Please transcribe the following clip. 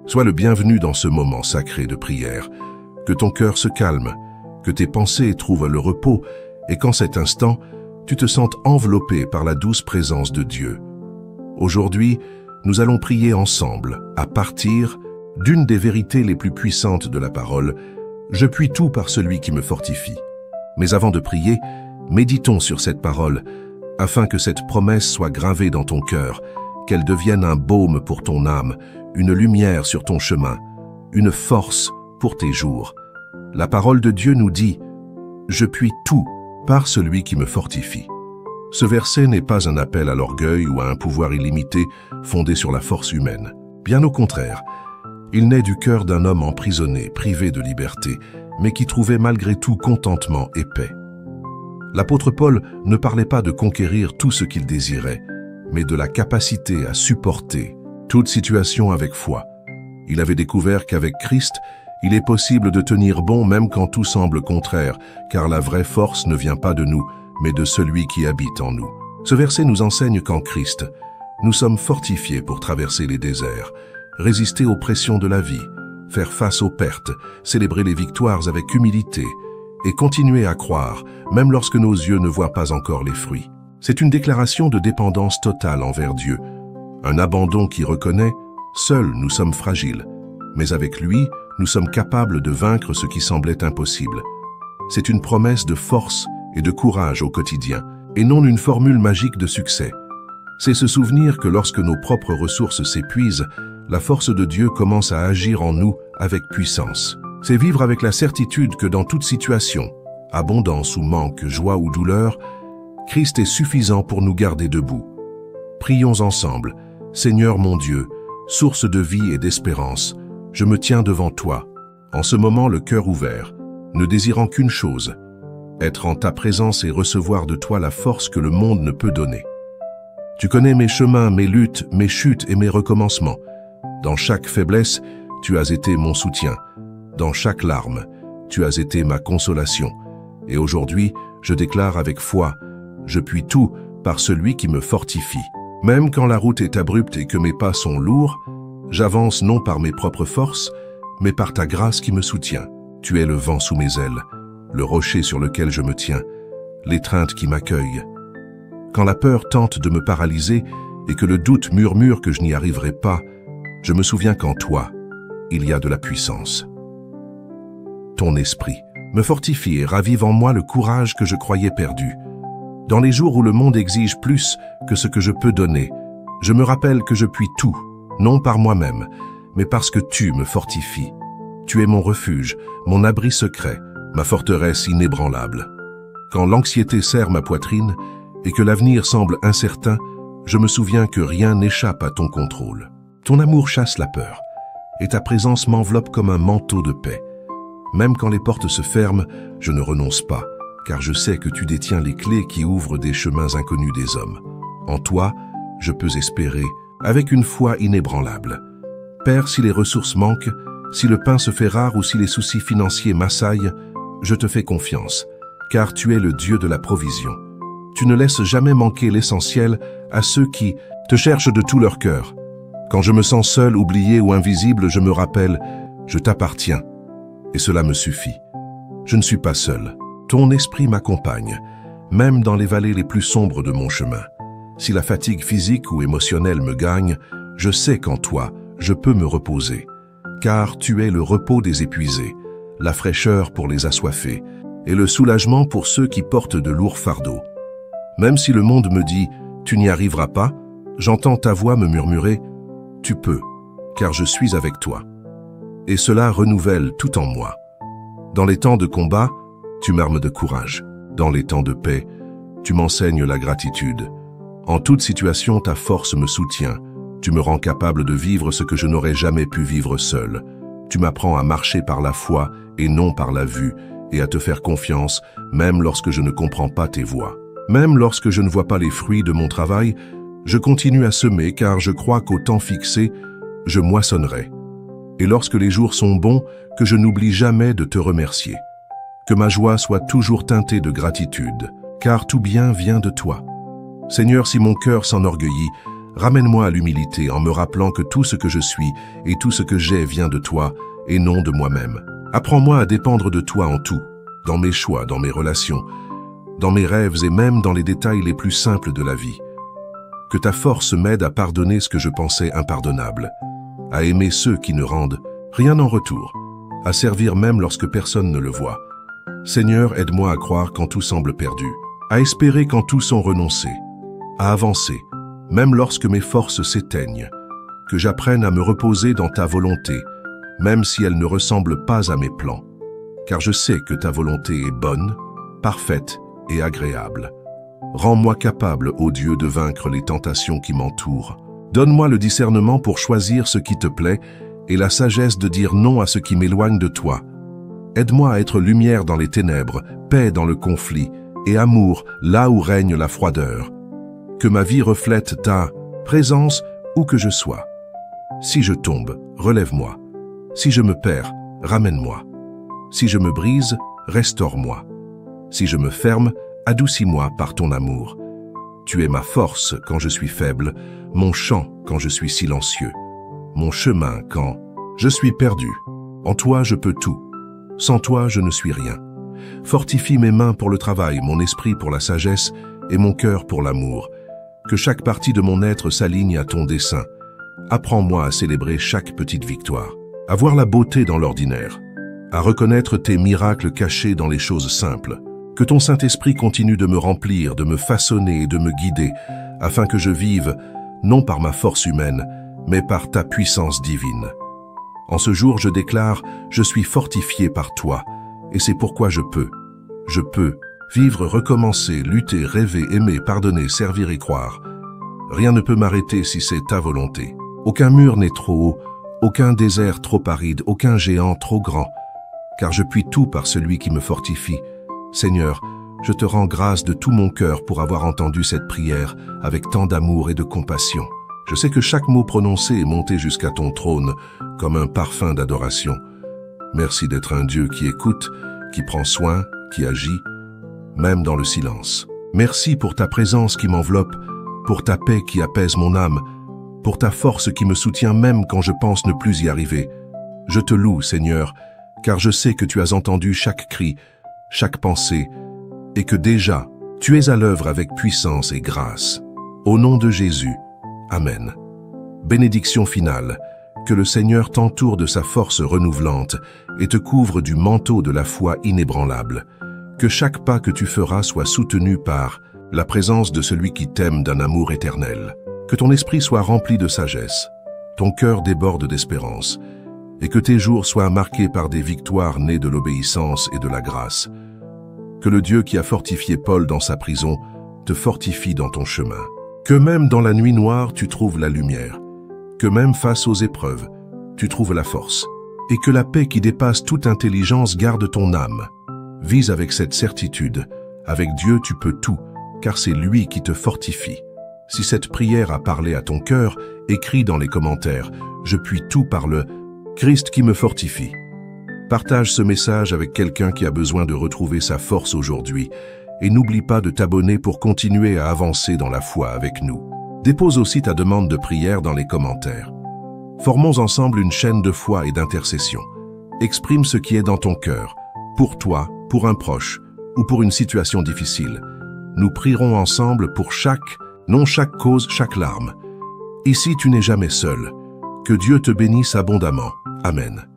Sois le bienvenu dans ce moment sacré de prière. Que ton cœur se calme, que tes pensées trouvent le repos et qu'en cet instant, tu te sentes enveloppé par la douce présence de Dieu. Aujourd'hui, nous allons prier ensemble à partir d'une des vérités les plus puissantes de la parole. Je puis tout par celui qui me fortifie. Mais avant de prier, méditons sur cette parole afin que cette promesse soit gravée dans ton cœur, qu'elle devienne un baume pour ton âme, une lumière sur ton chemin, une force pour tes jours. La parole de Dieu nous dit « Je puis tout par celui qui me fortifie ». Ce verset n'est pas un appel à l'orgueil ou à un pouvoir illimité fondé sur la force humaine. Bien au contraire, il naît du cœur d'un homme emprisonné, privé de liberté, mais qui trouvait malgré tout contentement et paix. L'apôtre Paul ne parlait pas de conquérir tout ce qu'il désirait, mais de la capacité à supporter toute situation avec foi. Il avait découvert qu'avec Christ, il est possible de tenir bon même quand tout semble contraire, car la vraie force ne vient pas de nous, mais de celui qui habite en nous. Ce verset nous enseigne qu'en Christ, nous sommes fortifiés pour traverser les déserts, résister aux pressions de la vie, faire face aux pertes, célébrer les victoires avec humilité et continuer à croire, même lorsque nos yeux ne voient pas encore les fruits. C'est une déclaration de dépendance totale envers Dieu, un abandon qui reconnaît « Seuls nous sommes fragiles, mais avec lui, nous sommes capables de vaincre ce qui semblait impossible. » C'est une promesse de force et de courage au quotidien, et non une formule magique de succès. C'est se souvenir que lorsque nos propres ressources s'épuisent, la force de Dieu commence à agir en nous avec puissance. C'est vivre avec la certitude que dans toute situation, abondance ou manque, joie ou douleur, Christ est suffisant pour nous garder debout. Prions ensemble. Seigneur mon Dieu, source de vie et d'espérance, je me tiens devant toi, en ce moment le cœur ouvert, ne désirant qu'une chose, être en ta présence et recevoir de toi la force que le monde ne peut donner. Tu connais mes chemins, mes luttes, mes chutes et mes recommencements. Dans chaque faiblesse, tu as été mon soutien. Dans chaque larme, tu as été ma consolation. Et aujourd'hui, je déclare avec foi, je puis tout par celui qui me fortifie. Même quand la route est abrupte et que mes pas sont lourds, j'avance non par mes propres forces, mais par ta grâce qui me soutient. Tu es le vent sous mes ailes, le rocher sur lequel je me tiens, l'étreinte qui m'accueille. Quand la peur tente de me paralyser et que le doute murmure que je n'y arriverai pas, je me souviens qu'en toi, il y a de la puissance. Ton esprit me fortifie et ravive en moi le courage que je croyais perdu. Dans les jours où le monde exige plus que ce que je peux donner, je me rappelle que je puis tout, non par moi-même, mais parce que tu me fortifies. Tu es mon refuge, mon abri secret, ma forteresse inébranlable. Quand l'anxiété serre ma poitrine et que l'avenir semble incertain, je me souviens que rien n'échappe à ton contrôle. Ton amour chasse la peur, et ta présence m'enveloppe comme un manteau de paix. Même quand les portes se ferment, je ne renonce pas, car je sais que tu détiens les clés qui ouvrent des chemins inconnus des hommes. En toi, je peux espérer, avec une foi inébranlable. Père, si les ressources manquent, si le pain se fait rare ou si les soucis financiers m'assaillent, je te fais confiance, car tu es le Dieu de la provision. Tu ne laisses jamais manquer l'essentiel à ceux qui te cherchent de tout leur cœur. Quand je me sens seul, oublié ou invisible, je me rappelle, je t'appartiens, et cela me suffit. Je ne suis pas seul. Ton esprit m'accompagne, même dans les vallées les plus sombres de mon chemin. Si la fatigue physique ou émotionnelle me gagne, je sais qu'en toi, je peux me reposer, car tu es le repos des épuisés, la fraîcheur pour les assoiffés, et le soulagement pour ceux qui portent de lourds fardeaux. Même si le monde me dit « tu n'y arriveras pas », j'entends ta voix me murmurer « tu peux, car je suis avec toi ». Et cela renouvelle tout en moi. Dans les temps de combat, tu m'armes de courage. Dans les temps de paix, tu m'enseignes la gratitude. En toute situation, ta force me soutient. Tu me rends capable de vivre ce que je n'aurais jamais pu vivre seul. Tu m'apprends à marcher par la foi et non par la vue, et à te faire confiance, même lorsque je ne comprends pas tes voies. Même lorsque je ne vois pas les fruits de mon travail, je continue à semer car je crois qu'au temps fixé, je moissonnerai. Et lorsque les jours sont bons, que je n'oublie jamais de te remercier. Que ma joie soit toujours teintée de gratitude, car tout bien vient de toi. Seigneur, si mon cœur s'enorgueillit, Ramène-moi à l'humilité en me rappelant que tout ce que je suis et tout ce que j'ai vient de toi et non de moi-même. Apprends-moi à dépendre de toi en tout, dans mes choix, dans mes relations, dans mes rêves et même dans les détails les plus simples de la vie. Que ta force m'aide à pardonner ce que je pensais impardonnable, à aimer ceux qui ne rendent rien en retour, à servir même lorsque personne ne le voit. Seigneur, aide-moi à croire quand tout semble perdu, à espérer quand tous ont renoncé, à avancer, même lorsque mes forces s'éteignent, que j'apprenne à me reposer dans ta volonté, même si elle ne ressemble pas à mes plans, car je sais que ta volonté est bonne, parfaite et agréable. Rends-moi capable, ô Dieu, de vaincre les tentations qui m'entourent. Donne-moi le discernement pour choisir ce qui te plaît et la sagesse de dire non à ce qui m'éloigne de toi. Aide-moi à être lumière dans les ténèbres, paix dans le conflit et amour là où règne la froideur. Que ma vie reflète ta présence où que je sois. Si je tombe, relève-moi. Si je me perds, ramène-moi. Si je me brise, restaure-moi. Si je me ferme, adoucis-moi par ton amour. Tu es ma force quand je suis faible, mon chant quand je suis silencieux, mon chemin quand je suis perdu. En toi, je peux tout. Sans toi, je ne suis rien. Fortifie mes mains pour le travail, mon esprit pour la sagesse et mon cœur pour l'amour. Que chaque partie de mon être s'aligne à ton dessein. Apprends-moi à célébrer chaque petite victoire, à voir la beauté dans l'ordinaire, à reconnaître tes miracles cachés dans les choses simples. Que ton Saint-Esprit continue de me remplir, de me façonner et de me guider, afin que je vive, non par ma force humaine, mais par ta puissance divine. En ce jour, je déclare, je suis fortifié par toi, et c'est pourquoi je peux vivre, recommencer, lutter, rêver, aimer, pardonner, servir et croire. Rien ne peut m'arrêter si c'est ta volonté. Aucun mur n'est trop haut, aucun désert trop aride, aucun géant trop grand, car je puis tout par celui qui me fortifie. Seigneur, je te rends grâce de tout mon cœur pour avoir entendu cette prière avec tant d'amour et de compassion. Je sais que chaque mot prononcé est monté jusqu'à ton trône comme un parfum d'adoration. Merci d'être un Dieu qui écoute, qui prend soin, qui agit, même dans le silence. Merci pour ta présence qui m'enveloppe, pour ta paix qui apaise mon âme, pour ta force qui me soutient même quand je pense ne plus y arriver. Je te loue, Seigneur, car je sais que tu as entendu chaque cri, chaque pensée, et que déjà, tu es à l'œuvre avec puissance et grâce. Au nom de Jésus, Amen. Bénédiction finale, que le Seigneur t'entoure de sa force renouvelante et te couvre du manteau de la foi inébranlable. Que chaque pas que tu feras soit soutenu par la présence de celui qui t'aime d'un amour éternel. Que ton esprit soit rempli de sagesse, ton cœur déborde d'espérance, et que tes jours soient marqués par des victoires nées de l'obéissance et de la grâce. Que le Dieu qui a fortifié Paul dans sa prison te fortifie dans ton chemin. Que même dans la nuit noire, tu trouves la lumière. Que même face aux épreuves, tu trouves la force. Et que la paix qui dépasse toute intelligence garde ton âme. Vise avec cette certitude, avec Dieu tu peux tout, car c'est lui qui te fortifie. Si cette prière a parlé à ton cœur, écris dans les commentaires « Je puis tout par le Christ qui me fortifie ». Partage ce message avec quelqu'un qui a besoin de retrouver sa force aujourd'hui et n'oublie pas de t'abonner pour continuer à avancer dans la foi avec nous. Dépose aussi ta demande de prière dans les commentaires. Formons ensemble une chaîne de foi et d'intercession. Exprime ce qui est dans ton cœur, pour toi, pour un proche ou pour une situation difficile. Nous prierons ensemble pour chaque cause, chaque larme. Ici, tu n'es jamais seul. Que Dieu te bénisse abondamment. Amen.